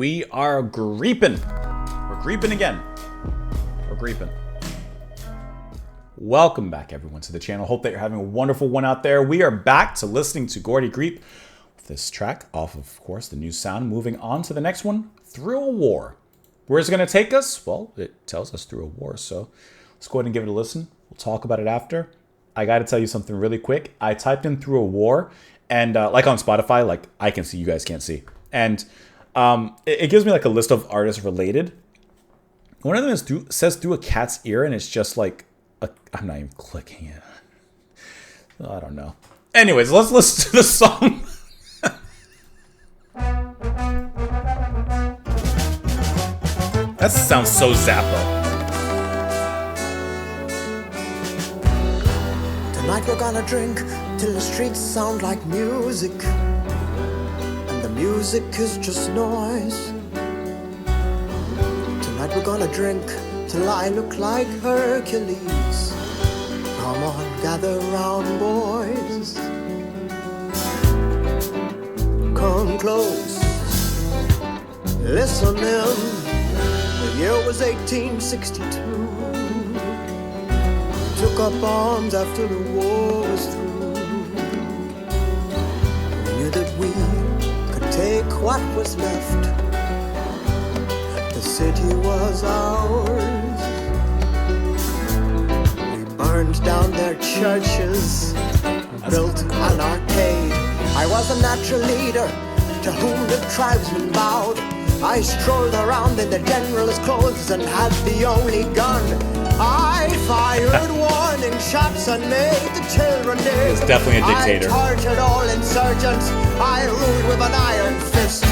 We are greeping. We're greeping again. We're greeping. Welcome back, everyone, to the channel. Hope that you're having a wonderful one out there. We are back to listening to Geordie Greep with this track off of course, the new sound. Moving on to the next one, Through a War. Where's it going to take us? Well, it tells us through a war, so let's go ahead and give it a listen. We'll talk about it after. I got to tell you something really quick. I typed in Through a War, and like on Spotify, like I can see, you guys can't see. And it gives me like a list of artists related. One of them is says Through a Cat's Ear, and it's just like, I'm not even clicking it. I don't know. Anyways, let's listen to the song. That sounds so Zappa. Tonight we're gonna drink till the streets sound like music, and the music is just noise. Tonight we're gonna drink till I look like Hercules. Come on, gather round, boys. Come close, listen in. The year was 1862. We took up arms after the war was through. We knew that we could take what was left. The city was ours. We burned down their churches, built an arcade. I was a natural leader to whom the tribesmen bowed. I strolled around in the general's clothes and had the only gun. I fired warning shots and made the children dig. He's definitely a dictator. I tortured all insurgents. I ruled with an iron fist.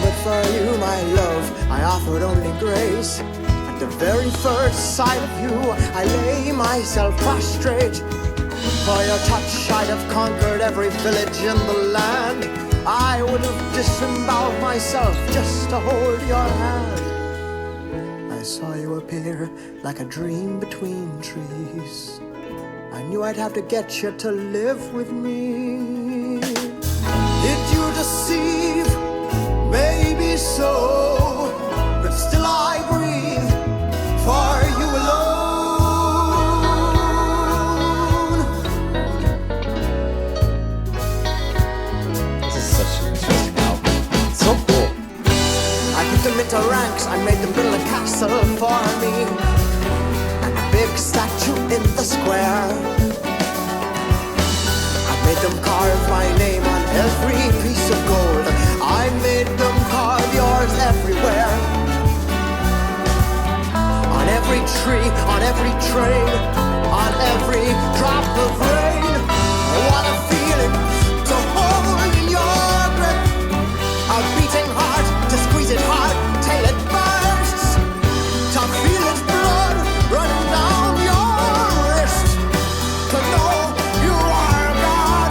But for you, my love, I offered only grace. At the very first sight of you, I lay myself prostrate. For your touch, I'd have conquered every village in the land. I would have disemboweled myself just to hold your hand. I saw you appear like a dream between trees. I knew I'd have to get you to live with me. Did you deceive? Maybe so, but still I breathe for you alone. Them into ranks, I made them build a castle for me, and a big statue in the square. I made them carve my name on every piece of gold. I made them carve yours everywhere. On every tree, on every train, on every drop of rain. What a feeling to hold in your grip. A beating heart, to squeeze it hard till it bursts, to feel its blood running down your wrist, to know you are God.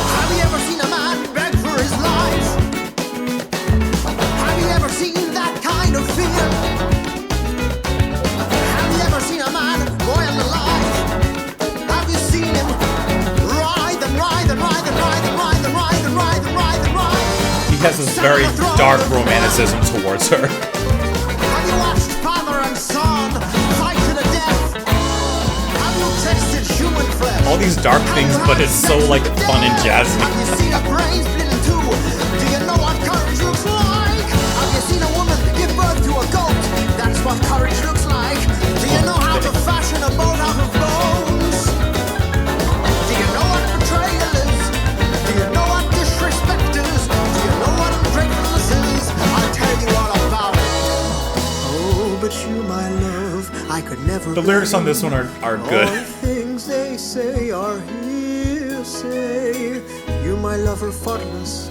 Have you ever seen a man beg for his life? Have you ever seen that kind of fear? Have you ever seen a man boiled alive? Have you seen him ride and ride and ride and ride and ride and ride and ride and ride and ride? He has this very dark romanticism towards her. Have you watched father and son fight to the death? Have you tasted human flesh? All these dark things, but it's so like fun and jazzy. Have you seen a brain split in two? Do you know what courage looks like? Have you seen a woman give birth to a goat? That's what courage looks like. Do you know how to fashion a boat out of bones? Do you know what betrayal is? Do you know what disrespect is? Do you know what ungratefulness is? I'll tell you all about it. Oh, but you, my love, I could never. The lyrics on this one are All good. things they say are hearsay. You, my lover, faultless,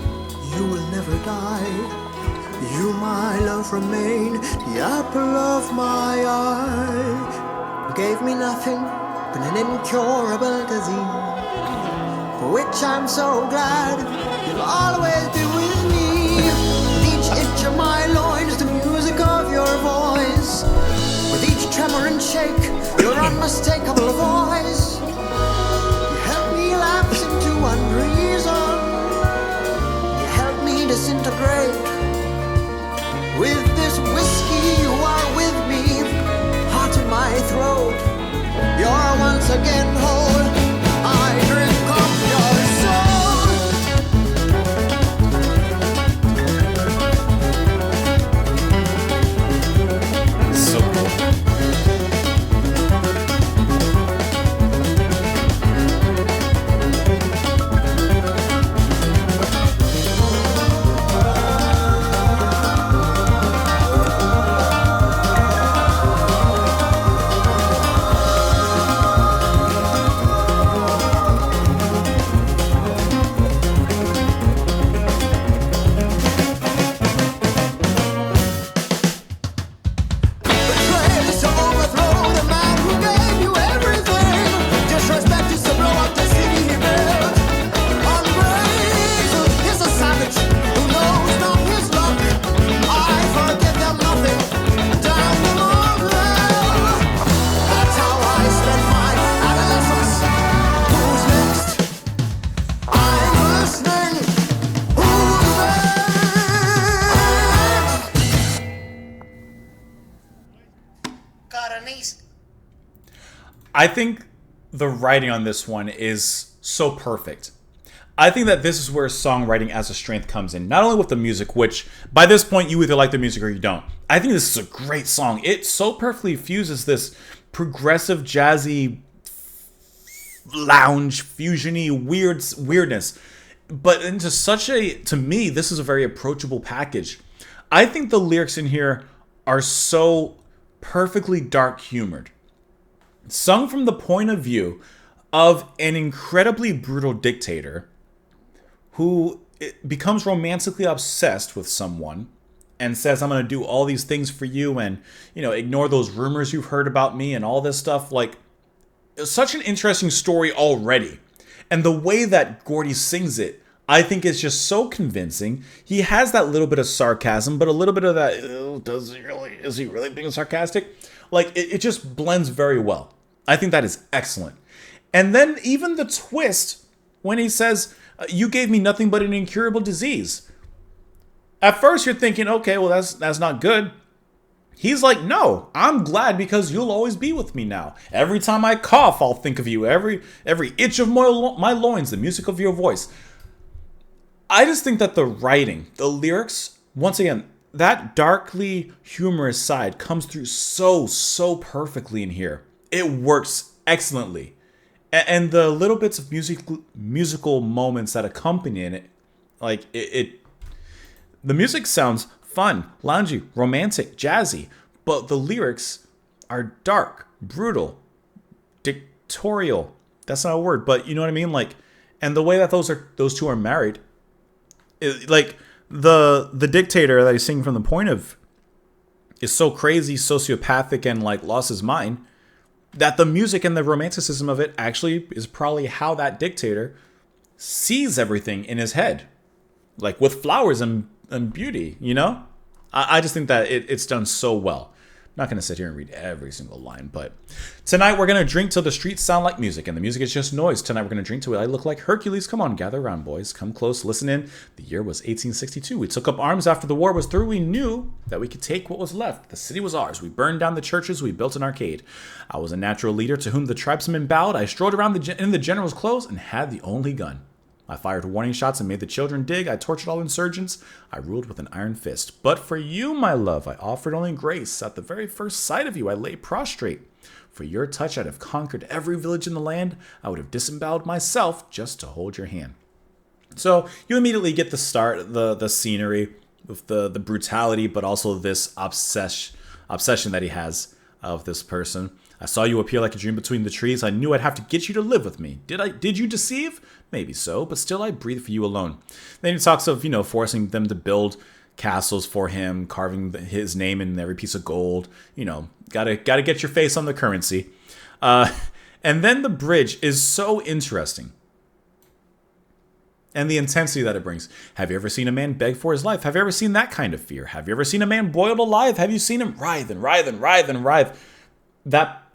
you will never die. You, my love, remain the apple of my eye. You gave me nothing but an incurable disease, for which I'm so glad you'll always be with me. With each inch of my loins, the music of your voice. With each tremor and shake, your unmistakable voice. You help I think the writing on this one is so perfect. I think that this is where songwriting as a strength comes in. Not only with the music, which by this point you either like the music or you don't. I think this is a great song. It so perfectly fuses this progressive, jazzy, lounge, fusiony, weirdness, but into such a, to me, this is a very approachable package. I think the lyrics in here are so perfectly dark humored. Sung from the point of view of an incredibly brutal dictator who becomes romantically obsessed with someone and says, I'm going to do all these things for you and, ignore those rumors you've heard about me and all this stuff. Like, it's such an interesting story already. And the way that Geordie sings it, I think is just so convincing. He has that little bit of sarcasm, but a little bit of that, is he really being sarcastic? Like, it just blends very well. I think that is excellent. And then even the twist when he says, you gave me nothing but an incurable disease. At first you're thinking, okay, well, that's not good. He's like, no, I'm glad because you'll always be with me now. Every time I cough, I'll think of you. Every itch of my loins, the music of your voice. I just think that the writing, the lyrics, once again, that darkly humorous side comes through so perfectly in here. It works excellently. And the little bits of musical moments that accompany it, like the music sounds fun, loungy, romantic, jazzy, but the lyrics are dark, brutal, dictatorial. That's not a word, but you know what I mean? Like, and the way that those two are married, like the dictator that he's singing from the point of is so crazy, sociopathic, and like lost his mind that the music and the romanticism of it actually is probably how that dictator sees everything in his head, like with flowers and beauty, I just think that it's done so well. I'm not going to sit here and read every single line, but tonight we're going to drink till the streets sound like music, and the music is just noise. Tonight we're going to drink till I look like Hercules. Come on, gather around, boys. Come close, listen in. The year was 1862. We took up arms after the war was through. We knew that we could take what was left. The city was ours. We burned down the churches. We built an arcade. I was a natural leader to whom the tribesmen bowed. I strolled around in the general's clothes and had the only gun. I fired warning shots and made the children dig. I tortured all insurgents. I ruled with an iron fist. But for you, my love, I offered only grace. At the very first sight of you, I lay prostrate. For your touch, I'd have conquered every village in the land. I would have disemboweled myself just to hold your hand. So you immediately get the start, the scenery, with the brutality, but also this obsession that he has of this person. I saw you appear like a dream between the trees. I knew I'd have to get you to live with me. Did you deceive? Maybe so, but still I breathe for you alone. Then he talks of, forcing them to build castles for him, carving his name in every piece of gold. Gotta get your face on the currency. And then the bridge is so interesting. And the intensity that it brings. Have you ever seen a man beg for his life? Have you ever seen that kind of fear? Have you ever seen a man boiled alive? Have you seen him writhe and writhe and writhe and writhe?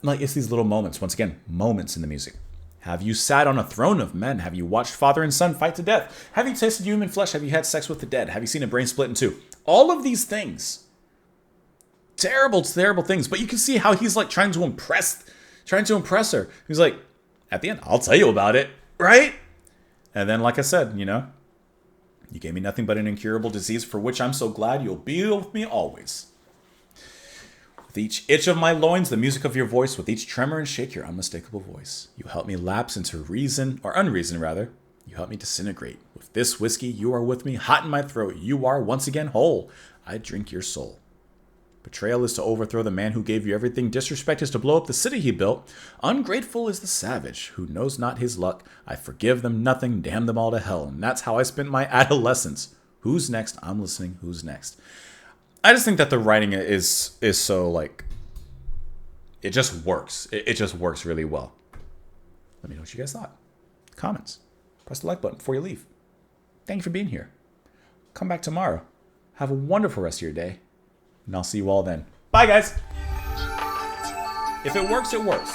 It's these little moments. Once again, moments in the music. Have you sat on a throne of men? Have you watched father and son fight to death? Have you tasted human flesh? Have you had sex with the dead? Have you seen a brain split in two? All of these things. Terrible, terrible things. But you can see how he's like trying to impress her. He's like, at the end, I'll tell you about it. Right? And then, like I said, you gave me nothing but an incurable disease for which I'm so glad you'll be with me always. With each itch of my loins, the music of your voice, with each tremor and shake your unmistakable voice. You help me lapse into reason, or unreason rather. You help me disintegrate. With this whiskey, you are with me, hot in my throat. You are once again whole. I drink your soul. Betrayal is to overthrow the man who gave you everything. Disrespect is to blow up the city he built. Ungrateful is the savage who knows not his luck. I forgive them nothing, damn them all to hell. And that's how I spent my adolescence. Who's next? I'm listening. Who's next? I just think that the writing is so, like, it just works. It just works really well. Let me know what you guys thought. Comments. Press the like button before you leave. Thank you for being here. Come back tomorrow. Have a wonderful rest of your day. And I'll see you all then. Bye, guys. If it works, it works.